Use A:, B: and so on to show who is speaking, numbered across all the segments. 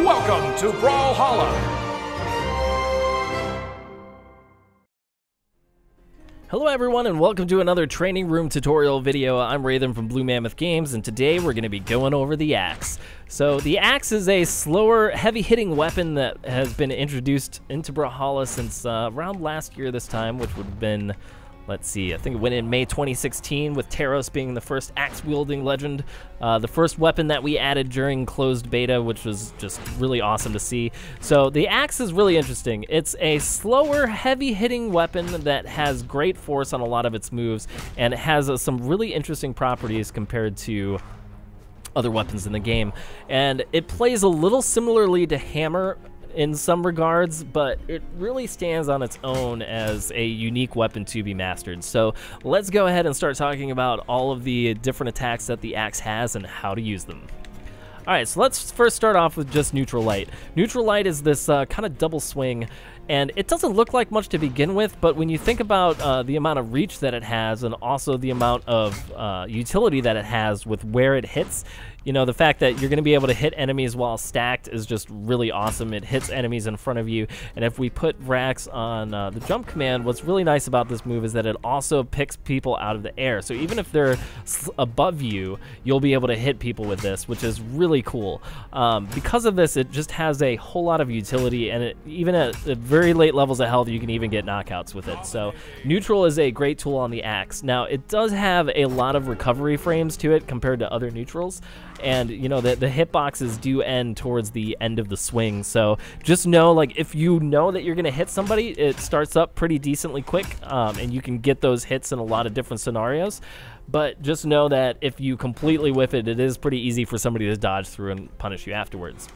A: Welcome to Brawlhalla!
B: Hello everyone and welcome to another training room tutorial video. I'm Raidhyn from Blue Mammoth Games and today we're going to be going over the axe. So the axe is a slower, heavy-hitting weapon that has been introduced into Brawlhalla since around last year this time, which would have been, let's see, I think it went in May 2016 with Taros being the first axe-wielding legend. The first weapon that we added during closed beta, which was just really awesome to see. So the axe is really interesting. It's a slower, heavy-hitting weapon that has great force on a lot of its moves, and it has some really interesting properties compared to other weapons in the game. And it plays a little similarly to Hammer in some regards, but it really stands on its own as a unique weapon to be mastered. So let's go ahead and start talking about all of the different attacks that the axe has and how to use them. Alright, so let's first start off with just Neutral Light. Neutral Light is this kind of double swing, and it doesn't look like much to begin with, but when you think about the amount of reach that it has and also the amount of utility that it has with where it hits, you know, the fact that you're going to be able to hit enemies while stacked is just really awesome. It hits enemies in front of you, and if we put Vrax on the jump command, what's really nice about this move is that it also picks people out of the air. So even if they're above you, you'll be able to hit people with this, which is really cool. Because of this, it just has a whole lot of utility, and even at very late levels of health, you can even get knockouts with it. So neutral is a great tool on the axe. Now, it does have a lot of recovery frames to it compared to other neutrals. And, you know, the hitboxes do end towards the end of the swing. So just know, like, if you know that you're going to hit somebody, it starts up pretty decently quick. And you can get those hits in a lot of different scenarios. But just know that if you completely whiff it, it is pretty easy for somebody to dodge through and punish you afterwards.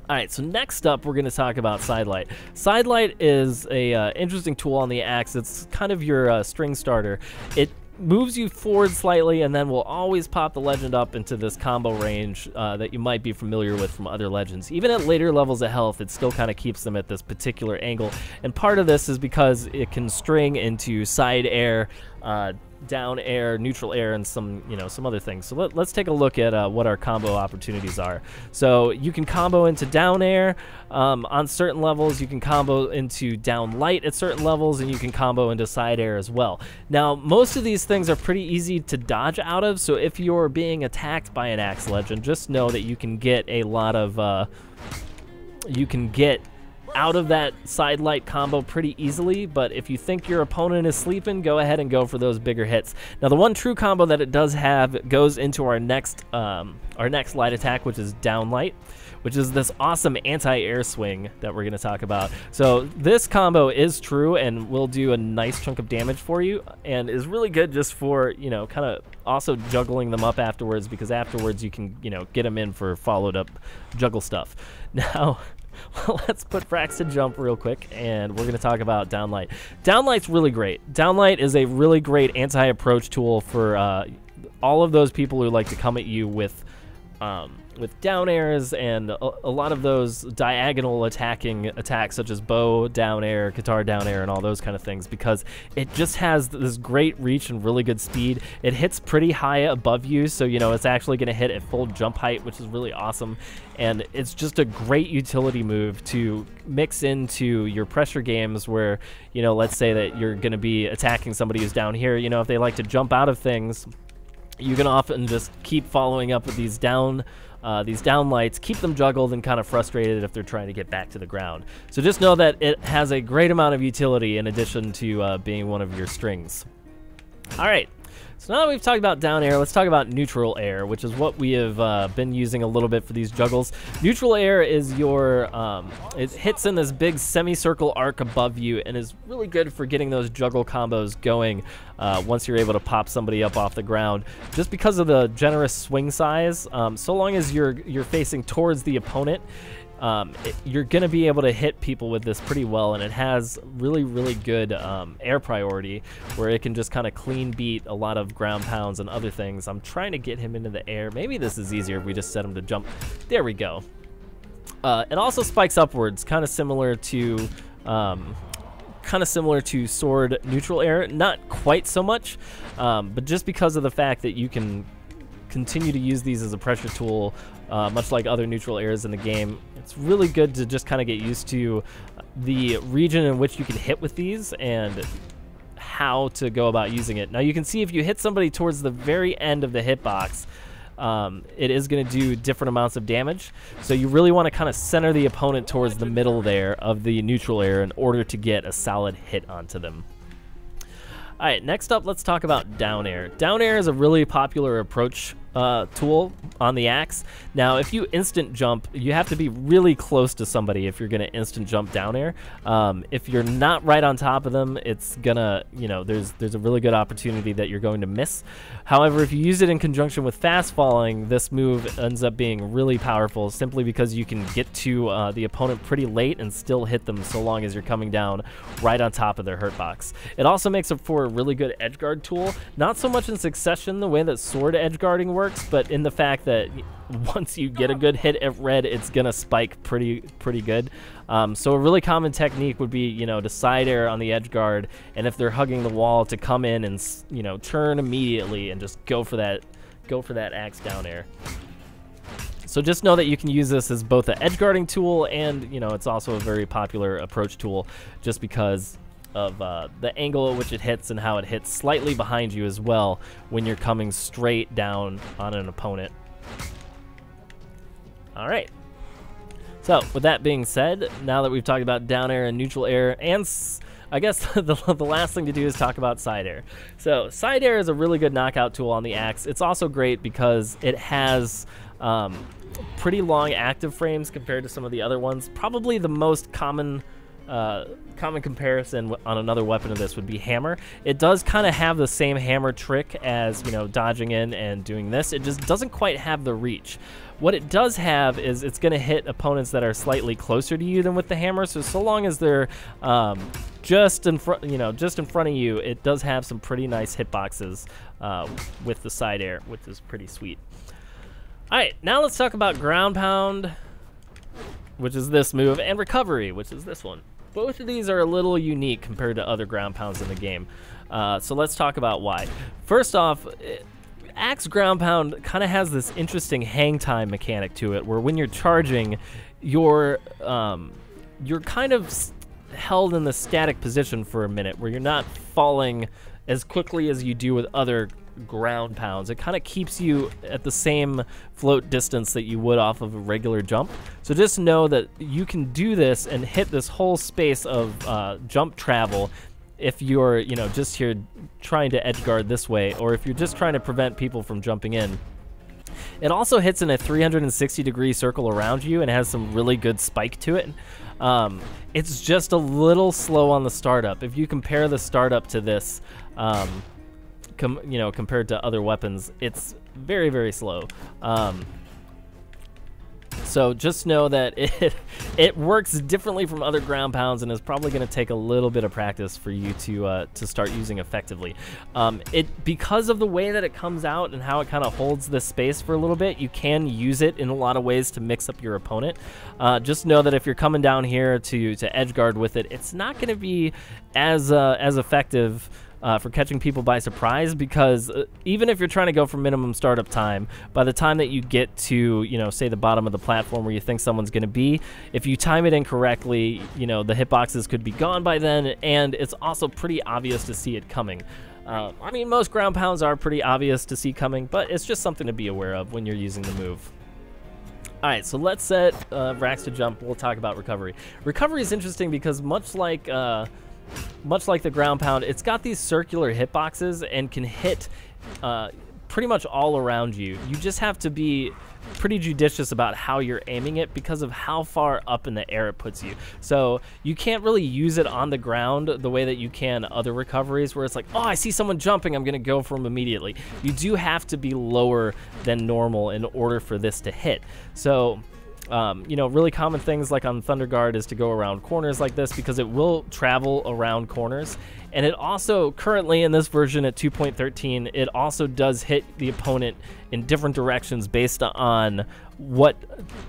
B: Alright, so next up we're going to talk about Sidelight. Sidelight is a interesting tool on the axe. It's kind of your string starter. It moves you forward slightly and then will always pop the legend up into this combo range that you might be familiar with from other legends. Even at later levels of health, it still kind of keeps them at this particular angle. And part of this is because it can string into side air, down air, neutral air, and some other things. So let's take a look at what our combo opportunities are. So you can combo into down air on certain levels, you can combo into down light at certain levels, and you can combo into side air as well. Now, most of these things are pretty easy to dodge out of, so if you're being attacked by an axe legend, just know that you can get a lot of out of that side light combo pretty easily, but if you think your opponent is sleeping, go ahead and go for those bigger hits. Now, the one true combo that it does have goes into our next light attack, which is down light, which is this awesome anti-air swing that we're going to talk about. So this combo is true and will do a nice chunk of damage for you, and is really good just for, you know, kind of also juggling them up afterwards, because afterwards you can, you know, get them in for followed up juggle stuff. Now, let's put Vrax to jump real quick, and we're going to talk about Downlight. Downlight's really great. Downlight is a really great anti-approach tool for all of those people who like to come at you with down airs and a lot of those diagonal attacks such as bow down air, guitar down air, and all those kind of things, because it just has this great reach and really good speed. It hits pretty high above you, so you know it's actually going to hit at full jump height, which is really awesome. And it's just a great utility move to mix into your pressure games where, you know, let's say that you're going to be attacking somebody who's down here. You know, if they like to jump out of things, you can often just keep following up with these down lights, keep them juggled and kind of frustrated if they're trying to get back to the ground. So just know that it has a great amount of utility in addition to being one of your strings. All right. So now that we've talked about down air, let's talk about neutral air, which is what we have been using a little bit for these juggles. Neutral air is your, it hits in this big semicircle arc above you and is really good for getting those juggle combos going once you're able to pop somebody up off the ground. Just because of the generous swing size, so long as you're facing towards the opponent, you're going to be able to hit people with this pretty well, and it has really, really good air priority where it can just kind of clean beat a lot of ground pounds and other things. I'm trying to get him into the air. Maybe this is easier if we just set him to jump. There we go. It also spikes upwards, kind of similar to sword neutral air. Not quite so much, but just because of the fact that you can continue to use these as a pressure tool, much like other neutral airs in the game. It's really good to just kind of get used to the region in which you can hit with these and how to go about using it. Now you can see if you hit somebody towards the very end of the hitbox, it is going to do different amounts of damage. So you really want to kind of center the opponent towards the middle there of the neutral air in order to get a solid hit onto them. All right, next up, let's talk about down air. Down air is a really popular approach tool on the axe. Now, if you instant jump, you have to be really close to somebody if you're going to instant jump down air. If you're not right on top of them, it's gonna, you know, there's a really good opportunity that you're going to miss. However, if you use it in conjunction with fast falling, this move ends up being really powerful simply because you can get to the opponent pretty late and still hit them so long as you're coming down right on top of their hurt box. It also makes it for a really good edge guard tool, not so much in succession the way that sword edge guarding works, but in the fact that once you get a good hit at red, it's gonna spike pretty good. So a really common technique would be, you know, to side air on the edge guard, and if they're hugging the wall, to come in and, you know, turn immediately and just go for that axe down air. So just know that you can use this as both an edge guarding tool and, you know, it's also a very popular approach tool just because of the angle at which it hits and how it hits slightly behind you as well when you're coming straight down on an opponent. All right. So with that being said, now that we've talked about down air and neutral air, and I guess the last thing to do is talk about side air. So side air is a really good knockout tool on the axe. It's also great because it has pretty long active frames compared to some of the other ones. Probably the most common comparison on another weapon of this would be hammer. It does kind of have the same hammer trick as, you know, dodging in and doing this. It just doesn't quite have the reach. What it does have is it's going to hit opponents that are slightly closer to you than with the hammer. So long as they're just in front, you know, just in front of you, it does have some pretty nice hitboxes with the side air, which is pretty sweet. All right, now let's talk about ground pound, which is this move, and recovery, which is this one. Both of these are a little unique compared to other ground pounds in the game. So let's talk about why. First off, axe ground pound kind of has this interesting hang time mechanic to it, where when you're charging, you're kind of held in the static position for a minute, where you're not falling as quickly as you do with other ground pounds. It kind of keeps you at the same float distance that you would off of a regular jump. So just know that you can do this and hit this whole space of jump travel if you're, you know, just here trying to edge guard this way, or if you're just trying to prevent people from jumping in. It also hits in a 360-degree circle around you and has some really good spike to it. It's just a little slow on the startup. If you compare the startup to this, you know, compared to other weapons, it's very, very slow. So just know that it works differently from other ground pounds and is probably going to take a little bit of practice for you to start using effectively. Because of the way that it comes out and how it kind of holds this space for a little bit, you can use it in a lot of ways to mix up your opponent. Just know that if you're coming down here to edge guard with it, it's not going to be as effective for catching people by surprise, because even if you're trying to go for minimum startup time, by the time that you get to, you know, say the bottom of the platform where you think someone's going to be, if you time it incorrectly, you know, the hitboxes could be gone by then, and it's also pretty obvious to see it coming. I mean, most ground pounds are pretty obvious to see coming, but it's just something to be aware of when you're using the move. All right, so let's set racks to jump. We'll talk about recovery. Recovery is interesting because much like the ground pound, it's got these circular hitboxes and can hit pretty much all around you. You just have to be pretty judicious about how you're aiming it because of how far up in the air it puts you. So you can't really use it on the ground the way that you can other recoveries, where it's like, oh, I see someone jumping, I'm gonna go for him immediately. You do have to be lower than normal in order for this to hit. So you know, really common things like on Thunder Guard is to go around corners like this, because it will travel around corners. And it also, currently in this version at 2.13, it also does hit the opponent in different directions based on what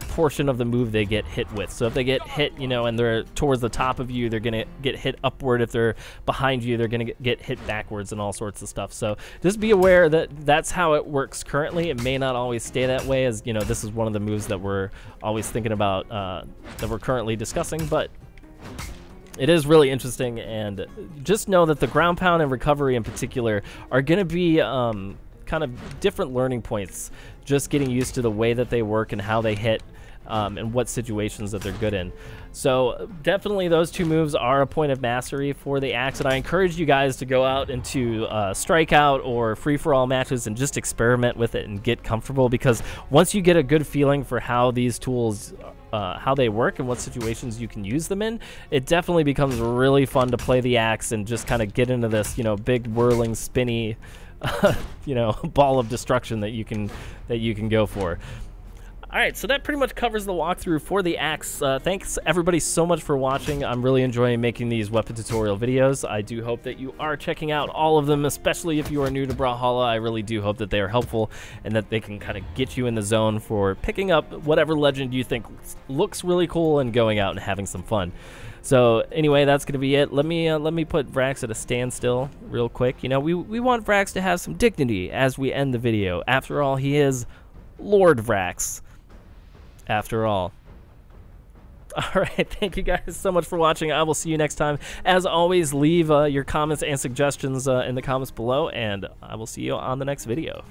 B: portion of the move they get hit with. So if they get hit, you know, and they're towards the top of you, they're gonna get hit upward. If they're behind you, they're gonna get hit backwards and all sorts of stuff. So just be aware that that's how it works currently. It may not always stay that way, as you know, this is one of the moves that we're always thinking about, that we're currently discussing, but it is really interesting. And just know that the ground pound and recovery in particular are gonna be kind of different learning points, just getting used to the way that they work and how they hit, and what situations that they're good in. So definitely those two moves are a point of mastery for the axe, and I encourage you guys to go out into strikeout or free-for-all matches and just experiment with it and get comfortable, because once you get a good feeling for how these tools how they work and what situations you can use them in, it definitely becomes really fun to play the axe and just kind of get into this, you know, big whirling spinny you know, ball of destruction that you can go for. All right, so that pretty much covers the walkthrough for the axe. Thanks everybody so much for watching. I'm really enjoying making these weapon tutorial videos. I do hope that you are checking out all of them, especially if you are new to Brawlhalla. I really do hope that they are helpful and that they can kind of get you in the zone for picking up whatever legend you think looks really cool and going out and having some fun. So anyway, that's gonna be it. Let me put Vrax at a standstill real quick. You know, we want Vrax to have some dignity as we end the video. After all, he is Lord Vrax. After all. All right, thank you guys so much for watching. I will see you next time. As always, leave your comments and suggestions in the comments below, and I will see you on the next video.